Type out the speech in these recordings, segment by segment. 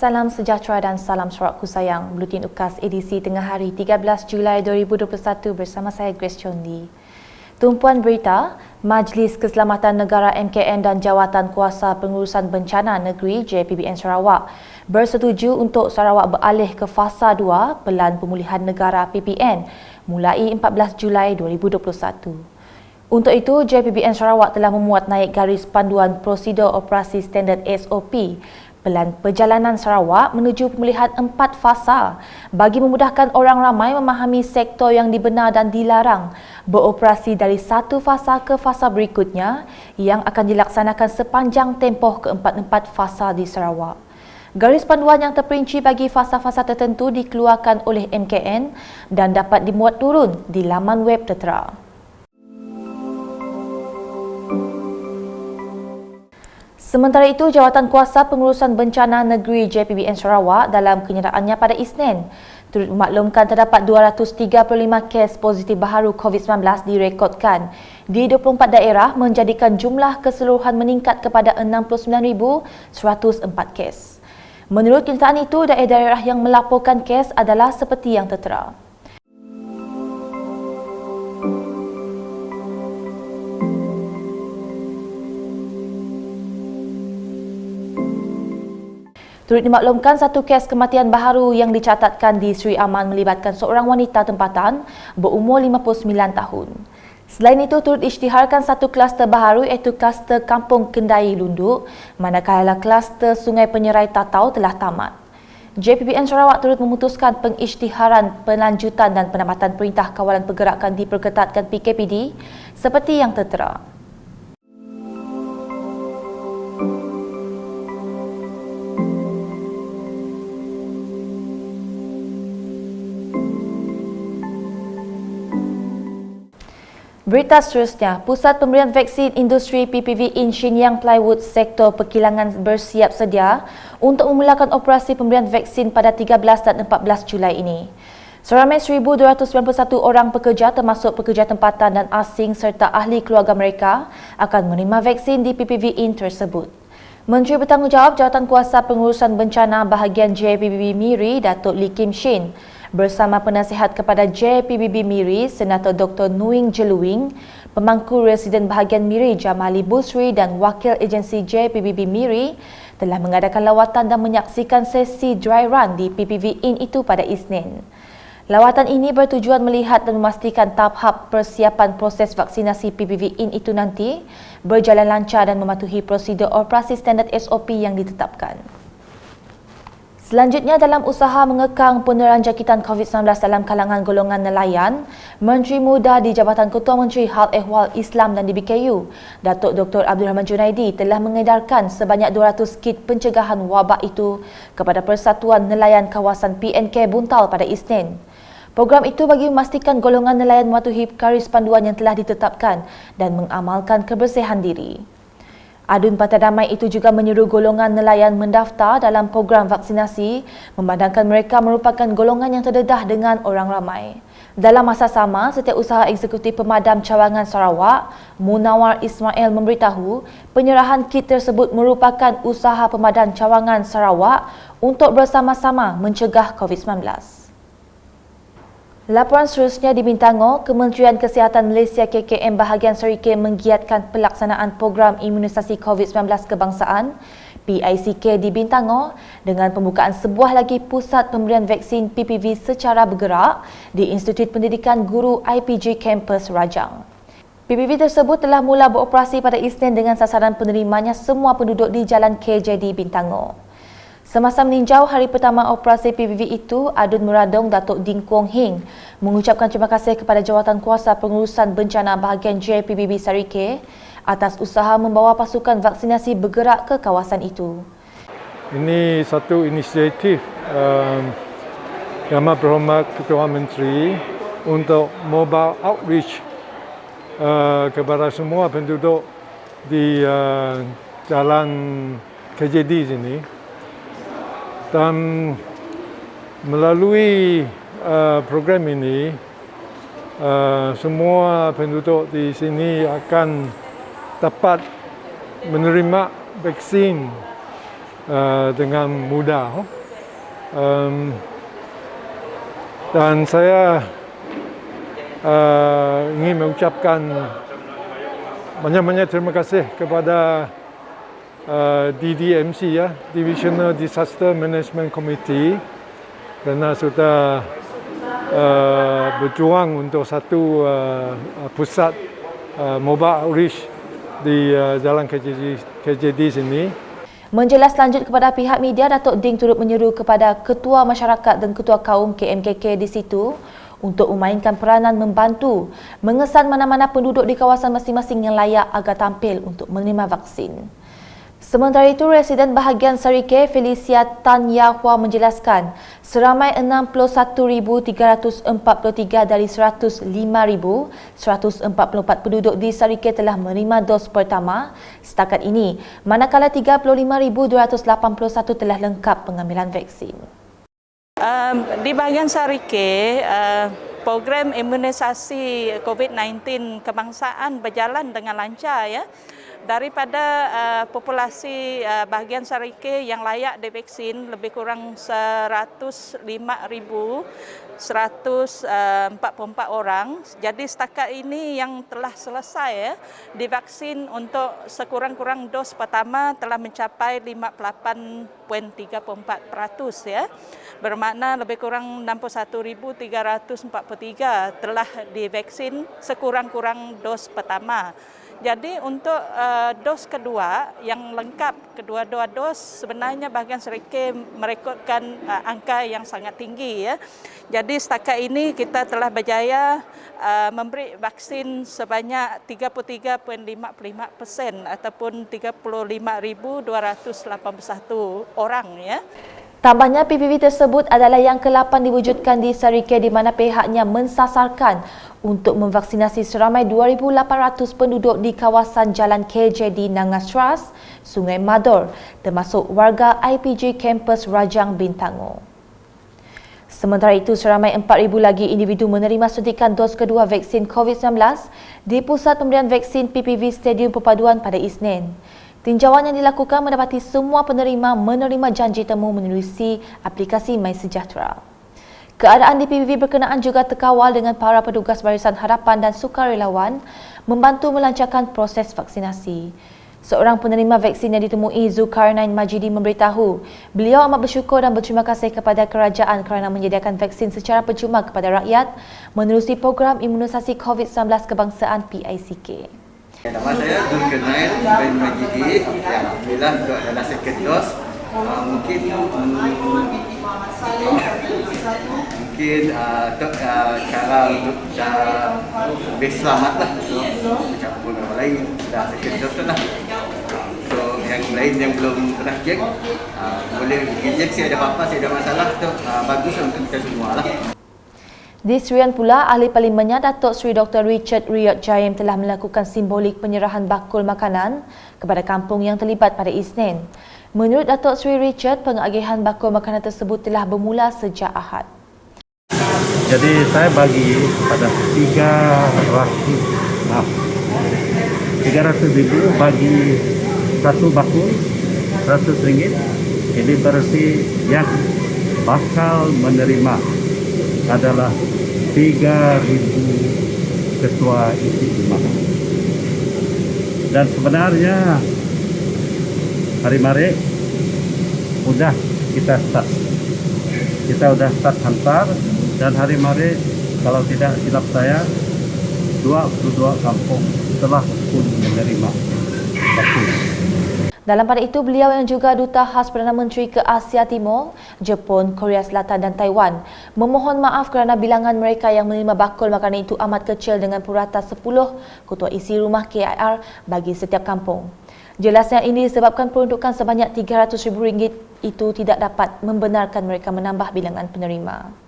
Salam sejahtera dan salam sorakku sayang. Buletin UKAS edisi tengah hari 13 Julai 2021 bersama saya Grace Chondi. Tumpuan berita, Majlis Keselamatan Negara MKN dan Jawatan Kuasa Pengurusan Bencana Negeri JPBN Sarawak bersetuju untuk Sarawak beralih ke Fasa 2 Pelan Pemulihan Negara PPN mulai 14 Julai 2021. Untuk itu, JPBN Sarawak telah memuat naik garis panduan prosedur operasi standard SOP Pelan Perjalanan Sarawak menuju pemulihan 4 fasa bagi memudahkan orang ramai memahami sektor yang dibenar dan dilarang beroperasi dari satu fasa ke fasa berikutnya yang akan dilaksanakan sepanjang tempoh keempat-empat fasa di Sarawak. Garis panduan yang terperinci bagi fasa-fasa tertentu dikeluarkan oleh MKN dan dapat dimuat turun di laman web tertera. Sementara itu, Jawatan Kuasa Pengurusan Bencana Negeri JPBN Sarawak dalam kenyataannya pada Isnin turut memaklumkan terdapat 235 kes positif baharu COVID-19 direkodkan di 24 daerah menjadikan jumlah keseluruhan meningkat kepada 69,104 kes. Menurut kenyataan itu, daerah-daerah yang melaporkan kes adalah seperti yang tertera. Turut dimaklumkan satu kes kematian baharu yang dicatatkan di Sri Aman melibatkan seorang wanita tempatan berumur 59 tahun. Selain itu, turut isytiharkan satu kluster baharu iaitu kluster Kampung Kendai Lunduk, manakala kluster Sungai Penyerai Tatau telah tamat. JPBN Sarawak turut memutuskan pengisytiharan pelanjutan dan penambatan Perintah Kawalan Pergerakan diperketatkan PKPD seperti yang tertera. Berita seterusnya, Pusat Pemberian Vaksin Industri PPV In Shenyang Plywood Sektor Perkilangan bersiap sedia untuk memulakan operasi pemberian vaksin pada 13 dan 14 Julai ini. Seramai 1,291 orang pekerja termasuk pekerja tempatan dan asing serta ahli keluarga mereka akan menerima vaksin di PPV In tersebut. Menteri Bertanggungjawab Jawatan Kuasa Pengurusan Bencana Bahagian JPBB Miri, Datuk Lee Kim Shin, bersama penasihat kepada JPBB Miri, Senator Dr. Nuing Jeluing, pemangku residen bahagian Miri Jamali Busri dan wakil agensi JPBB Miri telah mengadakan lawatan dan menyaksikan sesi dry run di PPV In itu pada Isnin. Lawatan ini bertujuan melihat dan memastikan tahap persiapan proses vaksinasi PPV In itu nanti berjalan lancar dan mematuhi prosedur operasi standard SOP yang ditetapkan. Selanjutnya, dalam usaha mengekang penularan jangkitan COVID-19 dalam kalangan golongan nelayan, Menteri Muda di Jabatan Ketua Menteri Hal Ehwal Islam dan DBKU, Datuk Dr. Abdul Rahman Junaidi telah mengedarkan sebanyak 200 kit pencegahan wabak itu kepada Persatuan Nelayan Kawasan PNK Buntal pada Isnin. Program itu bagi memastikan golongan nelayan mematuhi garis panduan yang telah ditetapkan dan mengamalkan kebersihan diri. Adun Pantai Damai itu juga menyuruh golongan nelayan mendaftar dalam program vaksinasi memandangkan mereka merupakan golongan yang terdedah dengan orang ramai. Dalam masa sama, Setiausaha Eksekutif Pemadam Cawangan Sarawak, Munawar Ismail memberitahu penyerahan kit tersebut merupakan usaha pemadam cawangan Sarawak untuk bersama-sama mencegah COVID-19. Laporan seterusnya di Bintangor, Kementerian Kesihatan Malaysia KKM bahagian Serikit menggiatkan pelaksanaan program imunisasi COVID-19 kebangsaan PICK di Bintangor dengan pembukaan sebuah lagi pusat pemberian vaksin PPV secara bergerak di Institut Pendidikan Guru IPG Kampus Rajang. PPV tersebut telah mula beroperasi pada Isnin dengan sasaran penerimanya semua penduduk di Jalan KJD Bintangor. Semasa meninjau hari pertama operasi PPV itu, Adun Meradong Datuk Ding Kuong Hing mengucapkan terima kasih kepada Jawatan Kuasa Pengurusan Bencana bahagian JPBB Sarike atas usaha membawa pasukan vaksinasi bergerak ke kawasan itu. Ini satu inisiatif Yang Amat Berhormat Ketua Menteri untuk mobile outreach kepada semua penduduk di Jalan KJD sini. Dan melalui program ini, semua penduduk di sini akan dapat menerima vaksin dengan mudah. Dan saya ingin mengucapkan banyak-banyak terima kasih kepada DDMC ya, Divisional Disaster Management Committee, kerana sudah berjuang untuk satu pusat mobile outreach di Jalan KJD sini. Menjelas lanjut kepada pihak media, Datuk Ding turut menyeru kepada ketua masyarakat dan ketua kaum KMKK di situ untuk memainkan peranan membantu mengesan mana-mana penduduk di kawasan masing-masing yang layak agar tampil untuk menerima vaksin. Sementara itu, Residen bahagian Sarike Felicia Tan Yahua menjelaskan seramai 61,343 dari 105,144 penduduk di Sarike telah menerima dos pertama setakat ini, manakala 35,281 telah lengkap pengambilan vaksin. Di bahagian Sarike, program imunisasi COVID-19 kebangsaan berjalan dengan lancar ya. Daripada populasi bahagian Sarike yang layak divaksin lebih kurang 105,144 orang. Jadi setakat ini yang telah selesai ya, divaksin untuk sekurang-kurang dos pertama telah mencapai 58.34% ya. Bermakna lebih kurang 61,343 telah divaksin sekurang-kurang dos pertama. Jadi untuk dos kedua yang lengkap, kedua-dua dos sebenarnya bahagian Sarike merekodkan angka yang sangat tinggi ya. Jadi setakat ini kita telah berjaya memberi vaksin sebanyak 33.55% ataupun 35,281 orang ya. Tambahnya, PPV tersebut adalah yang ke-8 diwujudkan di Sarike di mana pihaknya mensasarkan untuk memvaksinasi seramai 2,800 penduduk di kawasan Jalan KJD Nangas Trust, Sungai Mador, termasuk warga IPG Kampus Rajang Bintango. Sementara itu, seramai 4,000 lagi individu menerima suntikan dos kedua vaksin COVID-19 di Pusat Pemberian Vaksin PPV Stadium Perpaduan pada Isnin. Tinjauan yang dilakukan mendapati semua penerima menerima janji temu menerusi aplikasi MySejahtera. Keadaan di PPV berkenaan juga terkawal dengan para petugas Barisan Harapan dan sukarelawan membantu melancarkan proses vaksinasi. Seorang penerima vaksin yang ditemui, Zulkarnain Majidi, memberitahu beliau amat bersyukur dan berterima kasih kepada kerajaan kerana menyediakan vaksin secara percuma kepada rakyat menerusi program imunisasi COVID-19 kebangsaan PICK. Nama saya Zulkarnain Majidi. Alhamdulillah untuk adalah second dose. Mungkin cara untuk kita lebih selamat lah. Bercampur dengan lain dah second dose tu lah. So yang lain yang belum pernah cek boleh cek si ada apa-apa, si ada masalah tu bagus untuk kita semua lah. Di Serian pula, Ahli Parlimennya Datuk Seri Dr. Richard Riyad Jaim telah melakukan simbolik penyerahan bakul makanan kepada kampung yang terlibat pada Isnin. Menurut Datuk Seri Richard, pengagihan bakul makanan tersebut telah bermula sejak Ahad. Jadi saya bagi kepada 300,000 bagi satu bakul RM100. Ini berarti yang bakal menerima adalah 3,000 ketua isi rumah. Dan sebenarnya hari Maret sudah kita start. Kita sudah start hantar dan hari Maret kalau tidak silap saya 22 kampung telah pun menerima vaksin. Dalam pada itu, beliau yang juga Duta Khas Perdana Menteri ke Asia Timur, Jepun, Korea Selatan dan Taiwan memohon maaf kerana bilangan mereka yang menerima bakul makanan itu amat kecil dengan purata 10 ketua isi rumah KIR bagi setiap kampung. Jelasnya ini disebabkan peruntukan sebanyak RM300,000 itu tidak dapat membenarkan mereka menambah bilangan penerima.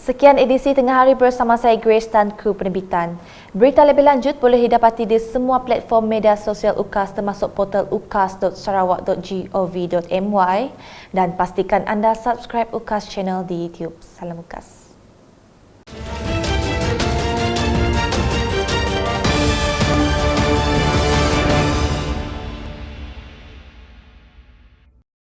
Sekian edisi Tengah Hari bersama saya Grace dan kru penerbitan. Berita lebih lanjut boleh didapati di semua platform media sosial UKAS termasuk portal ukas.sarawak.gov.my dan pastikan anda subscribe UKAS channel di YouTube. Salam UKAS.